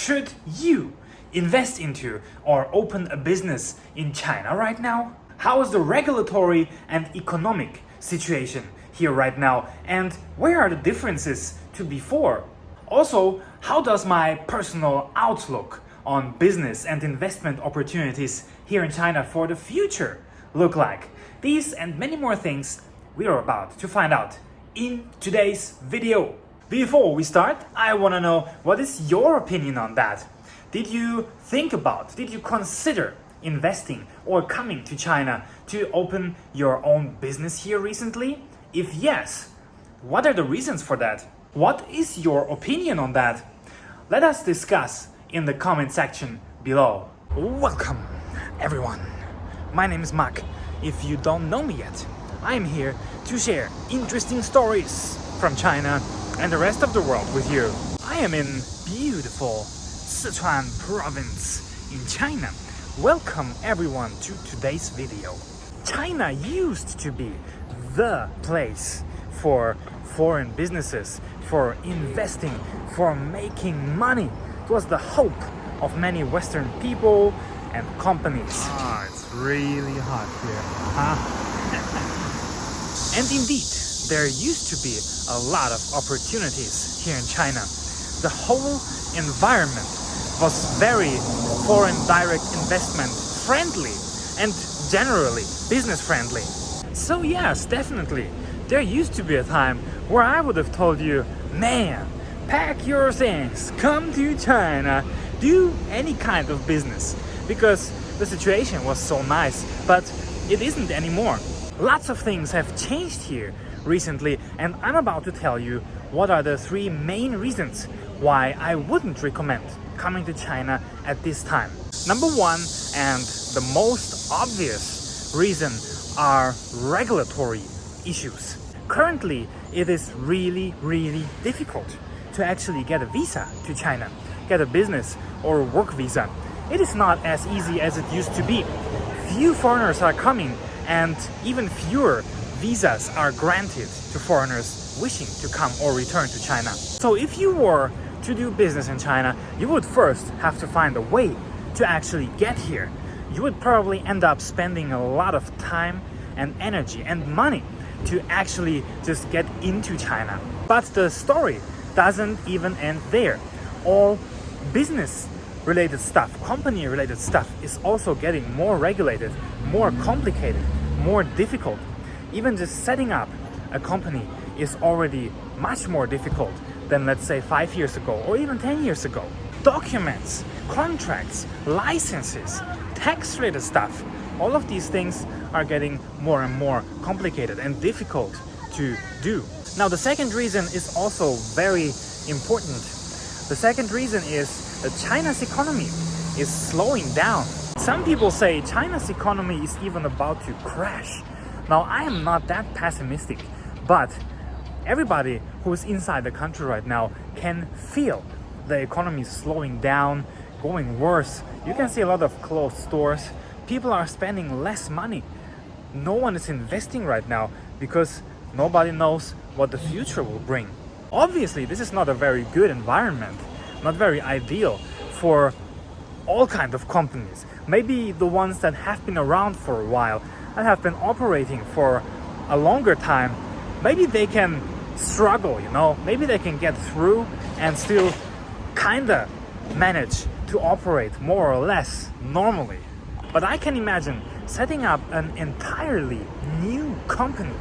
should you invest into or open a business in China right now? How is the regulatory and economic situation here right now, and where are the differences to before? Also, how does my personal outlook on business and investment opportunities here in China for the future look like? These and many more things we are about to find out in today's video. Before we start, I want to know, what is your opinion on that? Did you consider investing or coming to China to open your own business here recently? If yes, what are the reasons for that? What is your opinion on that? Let us discuss in the comment section below. Welcome everyone. My name is Mark. If you don't know me yet, I am here to share interesting stories from China and the rest of the world with you. I am in beautiful Sichuan province in China. Welcome everyone to today's video. China used to be the place for foreign businesses, for investing, for making money. It was the hope of many Western people and companies. It's really hot here, huh? And indeed, there used to be a lot of opportunities here in China. The whole environment was very foreign direct investment friendly and generally business friendly. So yes, definitely, there used to be a time where I would have told you, man, pack your things, come to China, do any kind of business, because the situation was so nice, but it isn't anymore. Lots of things have changed here recently, and I'm about to tell you what are the 3 main reasons why I wouldn't recommend coming to China at this time. Number 1, and the most obvious reason, are regulatory issues. Currently, it is really difficult to actually get a visa to China, get a business or work visa. It is not as easy as it used to be. Few foreigners are coming, and even fewer visas are granted to foreigners wishing to come or return to China. So if you were to do business in China, you would first have to find a way to actually get here. You would probably end up spending a lot of time and energy and money to actually just get into China. But the story doesn't even end there. All business related stuff, company related stuff is also getting more regulated, more complicated, more difficult. Even just setting up a company is already much more difficult than, let's say, 5 years ago or even 10 years ago. Documents, contracts, licenses, tax-related stuff, all of these things are getting more and more complicated and difficult to do. Now, the second reason is also very important. The second reason is that China's economy is slowing down. Some people say China's economy is even about to crash. Now, I am not that pessimistic, but everybody who is inside the country right now can feel the economy slowing down, going worse. You can see a lot of closed stores. People are spending less money. No one is investing right now because nobody knows what the future will bring. Obviously, this is not a very good environment, not very ideal for all kinds of companies. Maybe the ones that have been around for a while and have been operating for a longer time, maybe they can struggle, maybe they can get through and still kinda manage to operate more or less normally. But I can imagine setting up an entirely new company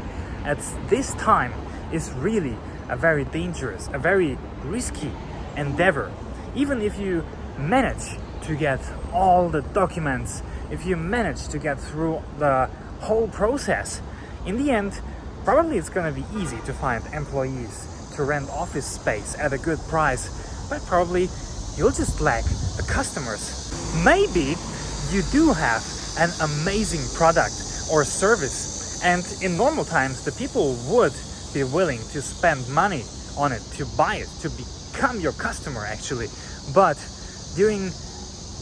at this time is really a very dangerous, a very risky endeavor. Even if you manage to get all the documents, if you manage to get through the whole process, in the end, probably it's gonna be easy to find employees to rent office space at a good price, but probably you'll just lack the customers. Maybe you do have an amazing product or service, and in normal times the people would be willing to spend money on it, to buy it, to become your customer actually. But during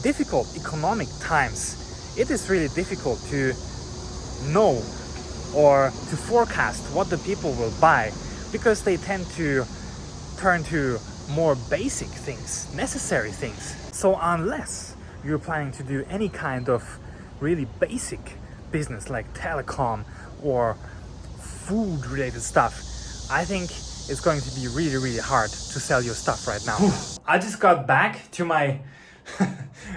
difficult economic times, it is really difficult to know or to forecast what the people will buy, because they tend to turn to more basic things, necessary things. So unless you're planning to do any kind of really basic business like telecom or food related stuff, I think it's going to be really hard to sell your stuff right now. I just got back to my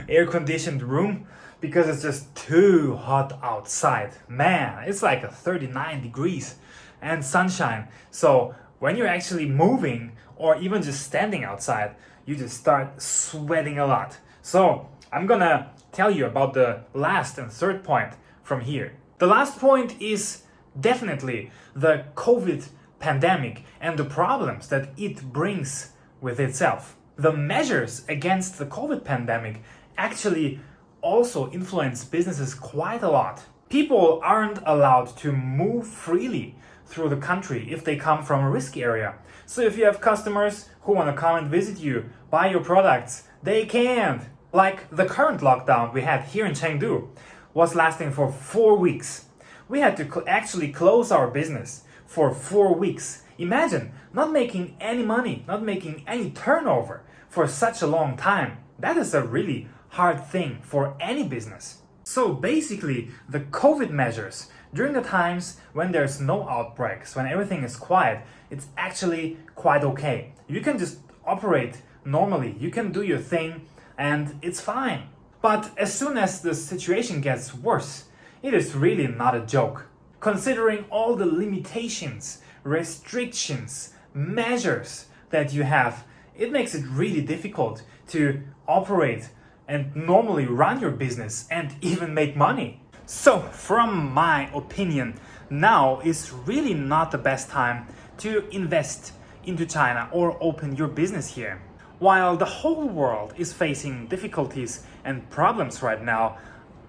air-conditioned room because it's just too hot outside. Man, it's like 39 degrees and sunshine. So when you're actually moving or even just standing outside, you just start sweating a lot. So I'm gonna tell you about the last and third point from here. The last point is definitely the COVID pandemic and the problems that it brings with itself. The measures against the COVID pandemic actually also influence businesses quite a lot. People aren't allowed to move freely through the country if they come from a risk area. So if you have customers who want to come and visit you, buy your products, they can't. Like the current lockdown we had here in Chengdu was lasting for 4 weeks. We had to actually close our business for 4 weeks. Imagine not making any money, not making any turnover for such a long time. That is a really hard thing for any business. So basically, the COVID measures during the times when there's no outbreaks, when everything is quiet, it's actually quite okay. You can just operate normally, you can do your thing, and it's fine. But as soon as the situation gets worse, it is really not a joke. Considering all the limitations, restrictions, measures that you have, it makes it really difficult to operate and normally run your business and even make money. So, from my opinion, now is really not the best time to invest into China or open your business here. While the whole world is facing difficulties and problems right now,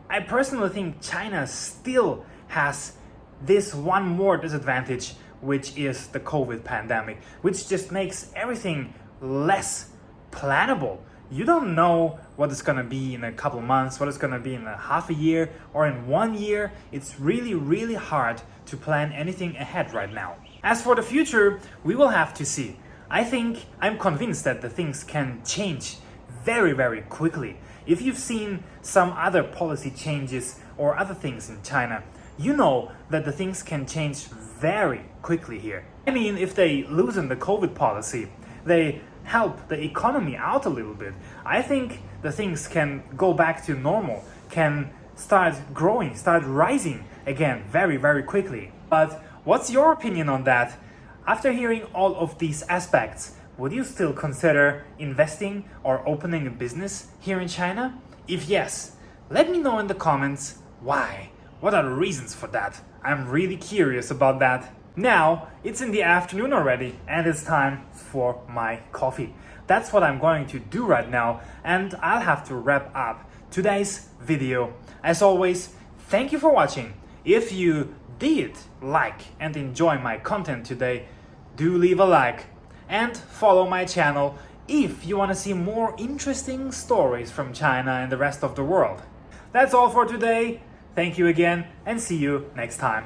I personally think China still has this one more disadvantage, which is the COVID pandemic, which just makes everything less plannable. You don't know what it's gonna be in a couple of months, what it's gonna be in a half a year or in 1 year. It's really hard to plan anything ahead right now. As for the future, we will have to see. I'm convinced that the things can change very quickly. If you've seen some other policy changes or other things in China, you know that the things can change very quickly here. I mean, if they loosen the COVID policy, they help the economy out a little bit, I think the things can go back to normal, can start growing, start rising again very quickly. But what's your opinion on that? After hearing all of these aspects, would you still consider investing or opening a business here in China? If yes, let me know in the comments why. What are the reasons for that? I'm really curious about that. Now, it's in the afternoon already and it's time for my coffee. That's what I'm going to do right now, and I'll have to wrap up today's video. As always, thank you for watching. If you did like and enjoy my content today, do leave a like and follow my channel if you want to see more interesting stories from China and the rest of the world. That's all for today. Thank you again and see you next time.